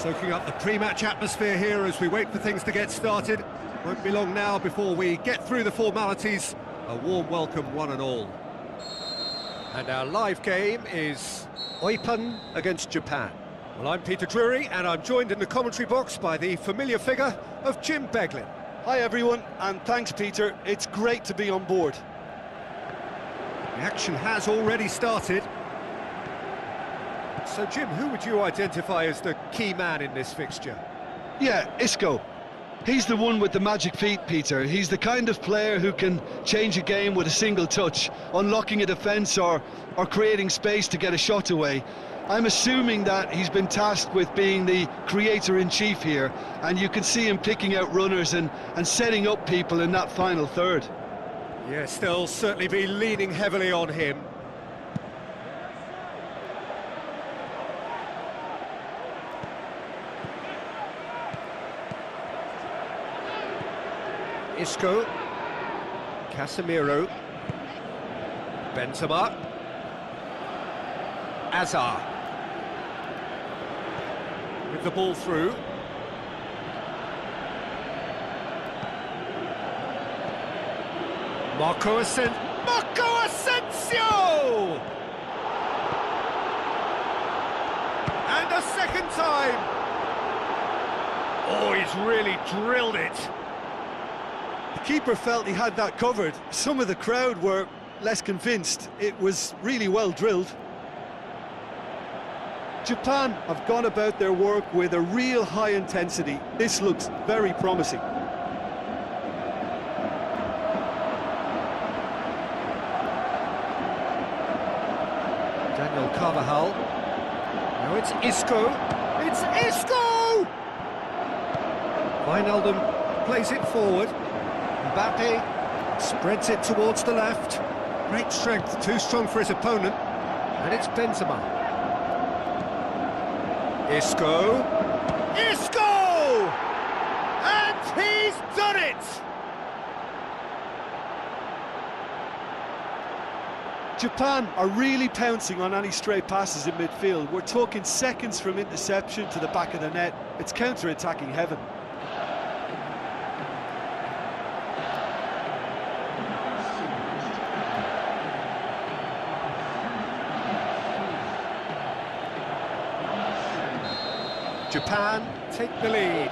Soaking up the pre-match atmosphere here as we wait for things to get started. Won't be long now before we get through the formalities. A warm welcome, one and all. And our live game is Japan against Japan. Well, I'm Peter Drury, and I'm joined in the commentary box by the familiar figure of Jim Beglin. Hi everyone, and thanks Peter, it's great to be on board. The action has already started. So Jim, who would you identify as the key man in this fixture? Yeah, Isco. He's the one with the magic feet, Peter. He's the kind of player who can change a game with a single touch, unlocking a defence or creating space to get a shot away. I'm assuming that he's been tasked with being the creator-in-chief here, and you can see him picking out runners and setting up people in that final third. Yes, they'll certainly be leaning heavily on him. Isco, Casemiro, Benzema, Azar, with the ball through. Marco Asensio! And a second time! Oh, he's really drilled it. The keeper felt he had that covered. Some of the crowd were less convinced. It was really well drilled. Japan have gone about their work with a real high intensity. This looks very promising. Daniel Carvajal. Now it's Isco. It's Isco! Wijnaldum plays it forward. Mbappe spreads it towards the left. Great strength, too strong for his opponent. And it's Benzema. Isco! Isco! And he's done it! Japan are really pouncing on any stray passes in midfield. We're talking seconds from interception to the back of the net. It's counter-attacking heaven. Japan take the lead.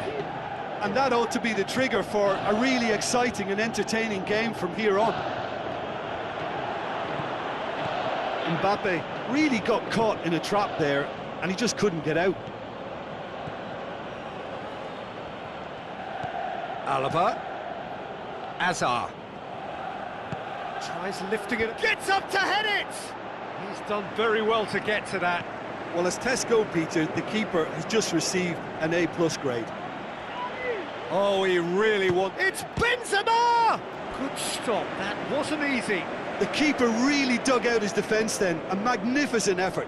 And that ought to be the trigger for a really exciting and entertaining game from here on. Mbappe really got caught in a trap there, and he just couldn't get out. Alaba. Azar. Tries lifting it. Gets up to head it! He's done very well to get to that. Well, as tests go, Peter, the keeper has just received an A+ grade. Oh, he really wants... It's Benzema! Good stop, that wasn't easy. The keeper really dug out his defence then, a magnificent effort.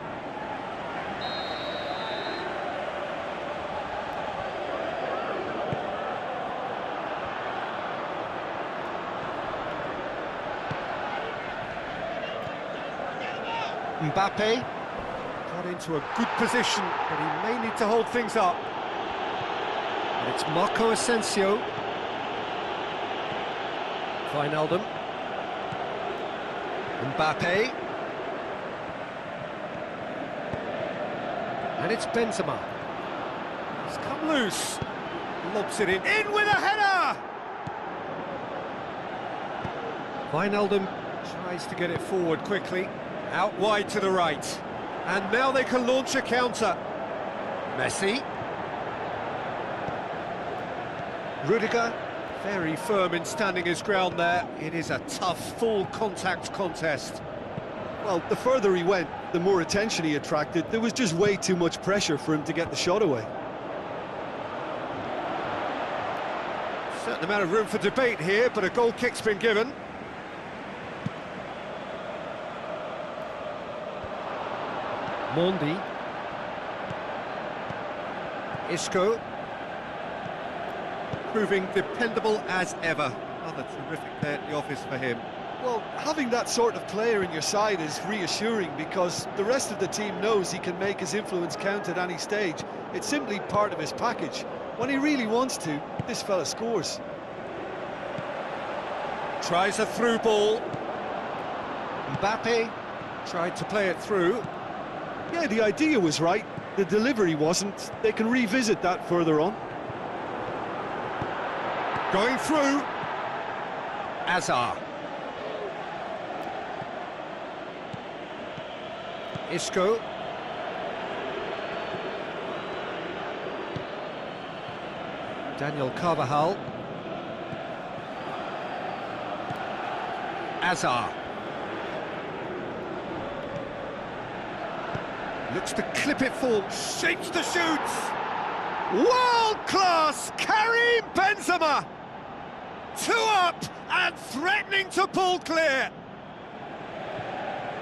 Mbappe got into a good position, but he may need to hold things up. And it's Marco Asensio. Wijnaldum. Mbappe. And it's Benzema. He's come loose. Lobs it in. In with a header! Wijnaldum tries to get it forward quickly. Out wide to the right. And now they can launch a counter. Messi. Rudiger, very firm in standing his ground there. It is a tough, full contact contest. Well, the further he went, the more attention he attracted. There was just way too much pressure for him to get the shot away. Certain amount of room for debate here, but a goal kick's been given. Mondi. Isco. Proving dependable as ever. Another terrific day at the office for him. Well, having that sort of player in your side is reassuring because the rest of the team knows he can make his influence count at any stage. It's simply part of his package. When he really wants to, this fella scores. Tries a through ball. Mbappe tried to play it through. Yeah, the idea was right. The delivery wasn't. They can revisit that further on. Going through. Hazard. Isco. Daniel Carvajal. Hazard. Looks to clip it forward, shapes to shoot. World class, Karim Benzema. 2 up and threatening to pull clear.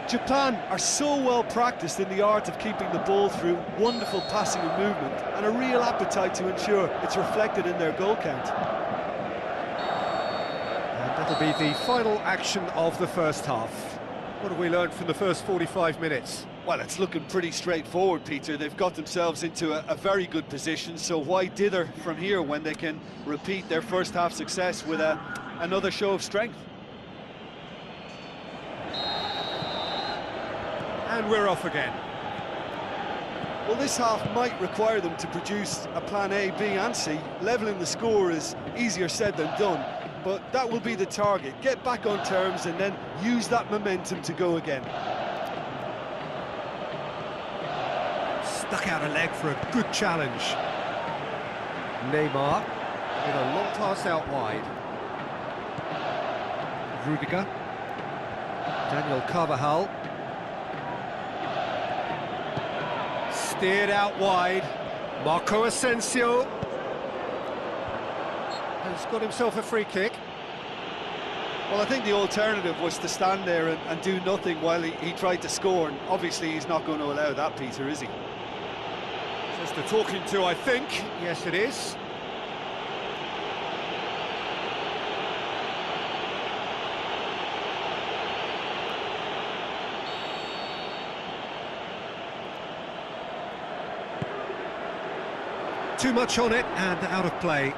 Japan are so well practiced in the art of keeping the ball through, wonderful passing and movement, and a real appetite to ensure it's reflected in their goal count. And that'll be the final action of the first half. What have we learned from the first 45 minutes? Well, it's looking pretty straightforward, Peter. They've got themselves into a very good position, so why dither from here when they can repeat their first half success with another show of strength? And we're off again. Well, this half might require them to produce a plan A, B and C. Levelling the score is easier said than done, but that will be the target. Get back on terms and then use that momentum to go again. Stuck out a leg for a good challenge. Neymar with a long pass out wide. Rudiger. Daniel Carvajal. Steered out wide. Marco Asensio has got himself a free kick. Well, I think the alternative was to stand there and do nothing while he tried to score, and obviously he's not going to allow that, Peter, is he? Just a talking to, I think. Yes, it is. Too much on it and out of play.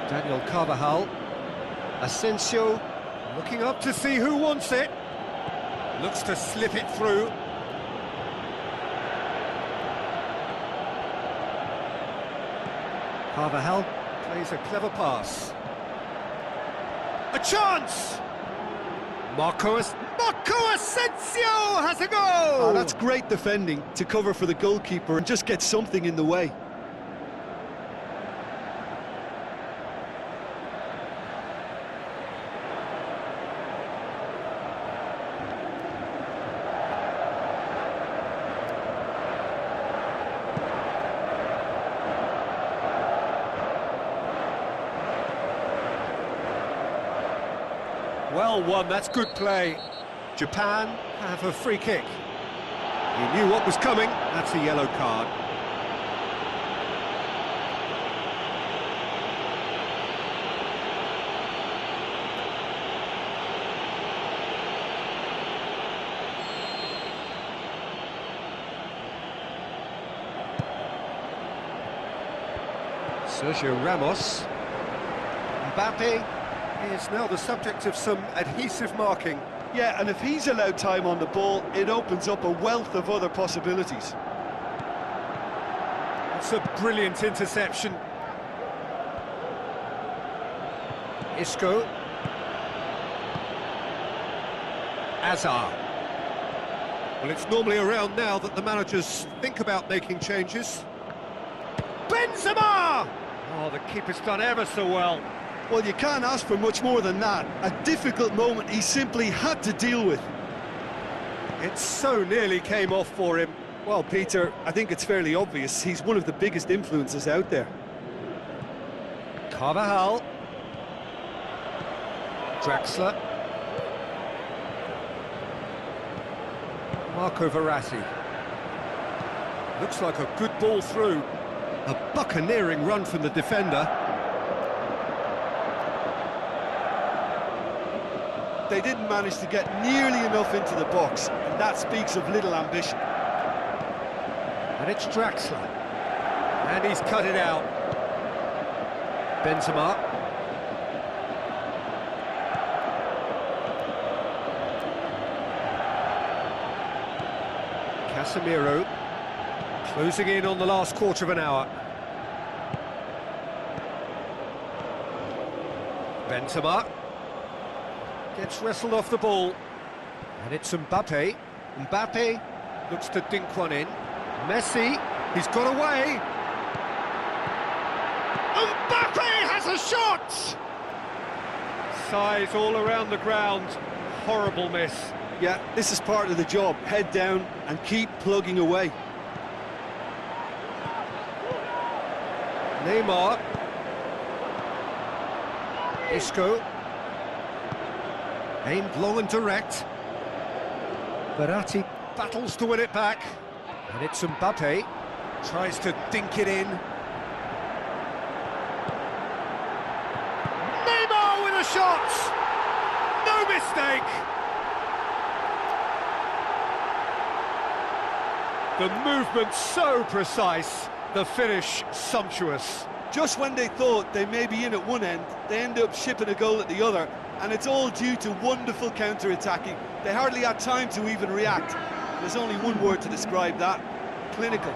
Daniel Carvajal. Asensio looking up to see who wants it. Looks to slip it through. Carvajal plays a clever pass. A chance! Marco Asensio has a goal! Oh, that's great defending to cover for the goalkeeper and just get something in the way. Well won, that's good play. Japan have a free kick. He knew what was coming, that's a yellow card. Sergio Ramos. Mbappe is now the subject of some adhesive marking. Yeah, and if he's allowed time on the ball, it opens up a wealth of other possibilities. It's a brilliant interception. Isco. Hazard. Well, it's normally around now that the managers think about making changes. Benzema! Oh, the keeper's done ever so well. Well, you can't ask for much more than that. A difficult moment he simply had to deal with. It so nearly came off for him. Well, Peter, I think it's fairly obvious he's one of the biggest influences out there. Carvajal. Draxler. Marco Verratti. Looks like a good ball through. A buccaneering run from the defender. They didn't manage to get nearly enough into the box, and that speaks of little ambition. And it's Draxler. And he's cut it out. Benzema. Casemiro. Closing in on the last quarter of an hour. Benzema. Gets wrestled off the ball. And it's Mbappe. Mbappe looks to dink one in. Messi, he's got away. Mbappe has a shot! Size all around the ground. Horrible miss. Yeah, this is part of the job. Head down and keep plugging away. Neymar. Isco. Aimed long and direct. Verratti battles to win it back. And it's Mbappe. Tries to dink it in. Neymar with a shot! No mistake! The movement so precise, the finish sumptuous. Just when they thought they may be in at one end, they end up shipping a goal at the other, and it's all due to wonderful counter-attacking. They hardly had time to even react. There's only one word to describe that: clinical.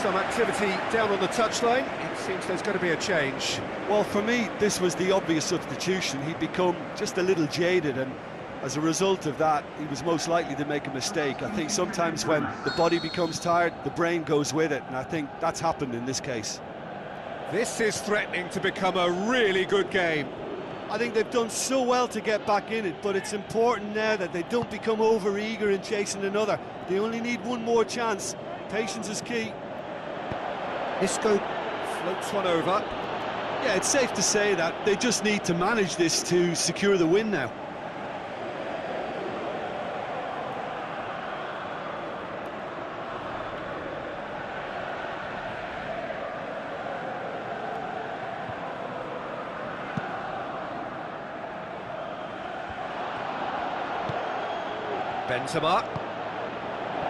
Some activity down on the touchline. It seems there's going to be a change. Well, for me, this was the obvious substitution. He'd become just a little jaded, and as a result of that, he was most likely to make a mistake. I think sometimes when the body becomes tired, the brain goes with it, and I think that's happened in this case. This is threatening to become a really good game. I think they've done so well to get back in it, but it's important now that they don't become over-eager in chasing another. They only need one more chance. Patience is key. Isco floats one over. Yeah, it's safe to say that they just need to manage this to secure the win now. Benzema.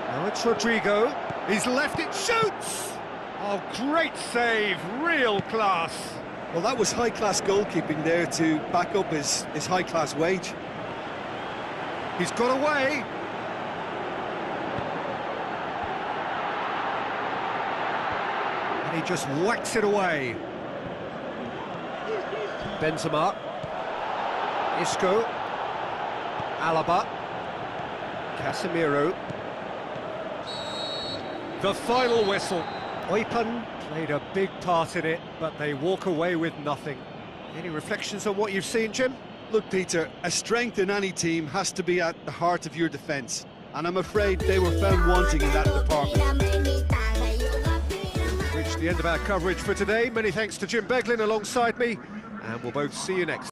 Now it's Rodrigo. He's left it, shoots! Oh, great save, real class. Well, that was high-class goalkeeping there to back up his high-class wage. He's got away. And he just whacks it away. Benzema. Isco. Alaba. Casemiro. The final whistle. Eupen played a big part in it, but they walk away with nothing. Any reflections on what you've seen, Jim? Look, Peter, a strength in any team has to be at the heart of your defence, and I'm afraid they were found wanting in that department. Reached the end of our coverage for today. Many thanks to Jim Beglin alongside me, and we'll both see you next.